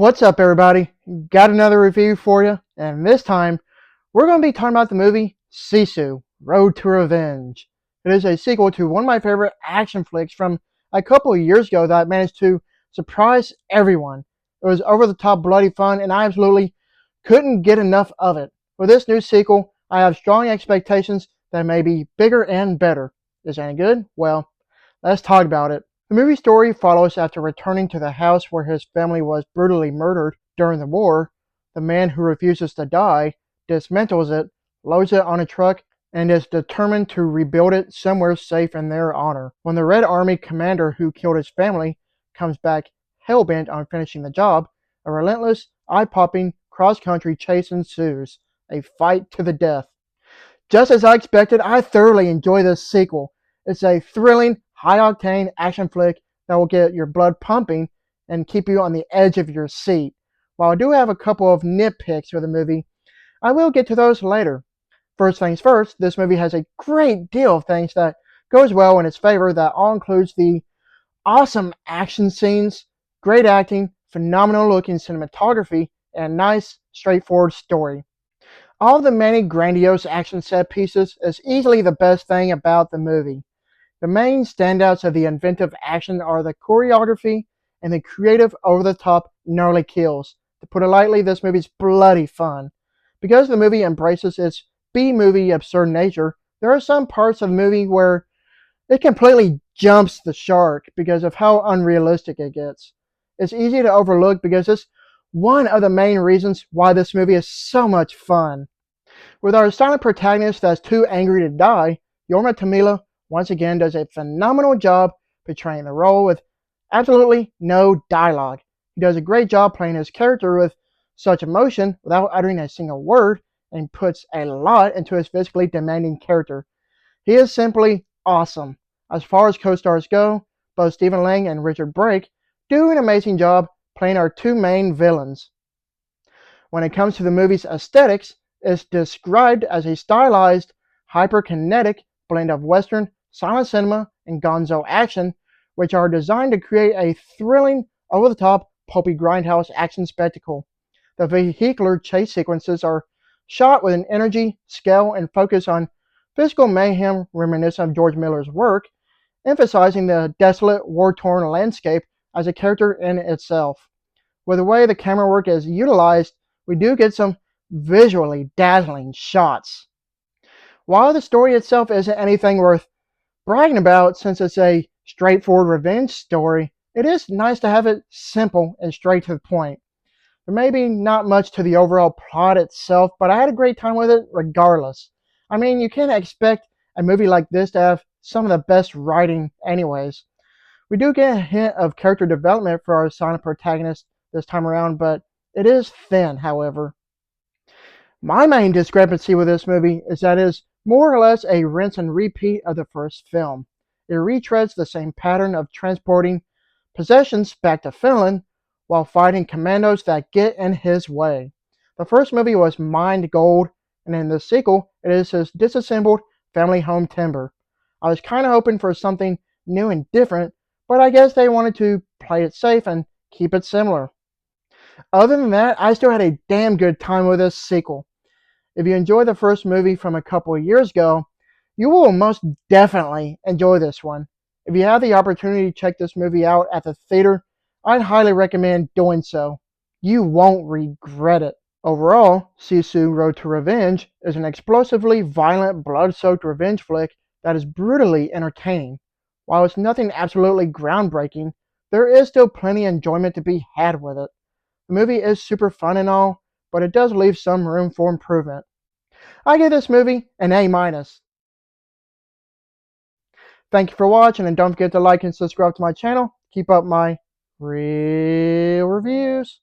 What's up, everybody? Got another review for you, and this time we're going to be talking about the movie Sisu, Road to Revenge. It is a sequel to one of my favorite action flicks from a couple of years ago that managed to surprise everyone. It was over-the-top bloody fun, and I absolutely couldn't get enough of it. For this new sequel, I have strong expectations that may be bigger and better. Is that any good? Well, let's talk about it. The movie story follows after returning to the house where his family was brutally murdered during the war. The man who refuses to die dismantles it, loads it on a truck, and is determined to rebuild it somewhere safe in their honor. When the Red Army commander who killed his family comes back hell-bent on finishing the job, a relentless, eye-popping cross-country chase ensues, a fight to the death. Just as I expected, I thoroughly enjoy this sequel. It's a thrilling, high-octane action flick that will get your blood pumping and keep you on the edge of your seat. While I do have a couple of nitpicks for the movie, I will get to those later. First things first, this movie has a great deal of things that goes well in its favor. That all includes the awesome action scenes, great acting, phenomenal looking cinematography, and a nice, straightforward story. All the many grandiose action set pieces is easily the best thing about the movie. The main standouts of the inventive action are the choreography and the creative over-the-top gnarly kills. To put it lightly, this movie's bloody fun. Because the movie embraces its B-movie absurd nature, there are some parts of the movie where it completely jumps the shark because of how unrealistic it gets. It's easy to overlook because it's one of the main reasons why this movie is so much fun. With our silent protagonist that's too angry to die, Jorma Tommila once again does a phenomenal job portraying the role with absolutely no dialogue. He does a great job playing his character with such emotion without uttering a single word, and puts a lot into his physically demanding character. He is simply awesome. As far as co-stars go, both Stephen Lang and Richard Brake do an amazing job playing our two main villains. When it comes to the movie's aesthetics, it's described as a stylized, hyperkinetic blend of Western, silent cinema, and gonzo action, which are designed to create a thrilling, over-the-top, pulpy grindhouse action spectacle. The vehicular chase sequences are shot with an energy, scale, and focus on physical mayhem reminiscent of George Miller's work, emphasizing the desolate, war-torn landscape as a character in itself. With the way the camera work is utilized, we do get some visually dazzling shots. While the story itself isn't anything worth bragging about since it's a straightforward revenge story, it is nice to have it simple and straight to the point. There may be not much to the overall plot itself, but I had a great time with it regardless. I mean, you can't expect a movie like this to have some of the best writing anyways. We do get a hint of character development for our silent protagonist this time around, but it is thin, however. My main discrepancy with this movie is that it is more or less a rinse and repeat of the first film. It retreads the same pattern of transporting possessions back to Finland while fighting commandos that get in his way. The first movie was mined gold, and in the sequel, it is his disassembled family home timber. I was kind of hoping for something new and different, but I guess they wanted to play it safe and keep it similar. Other than that, I still had a damn good time with this sequel. If you enjoyed the first movie from a couple of years ago, you will most definitely enjoy this one. If you have the opportunity to check this movie out at the theater, I'd highly recommend doing so. You won't regret it. Overall, Sisu Road to Revenge is an explosively violent, blood-soaked revenge flick that is brutally entertaining. While it's nothing absolutely groundbreaking, there is still plenty of enjoyment to be had with it. The movie is super fun and all, but it does leave some room for improvement. I give this movie an A-. Thank you for watching, and don't forget to like and subscribe to my channel. Keep up my real reviews.